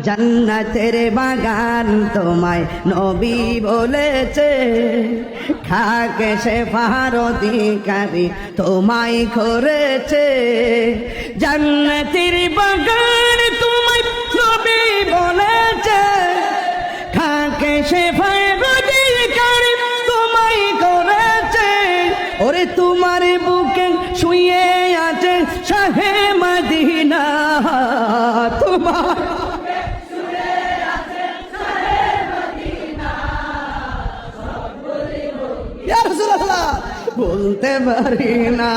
জান্নাতের বাগান তোমায় নবী বলেছে, খাকে শেফার অধিকারী তোমায় করেছে। জান্নাতের বাগান তোমায় নবী বলেছে, খাকে শেফার অধিকারী তোমায় করেছে। ওরে তোমার বুকে শুয়ে আছে শাহে মদিনা, তোমার বলতে পারি না।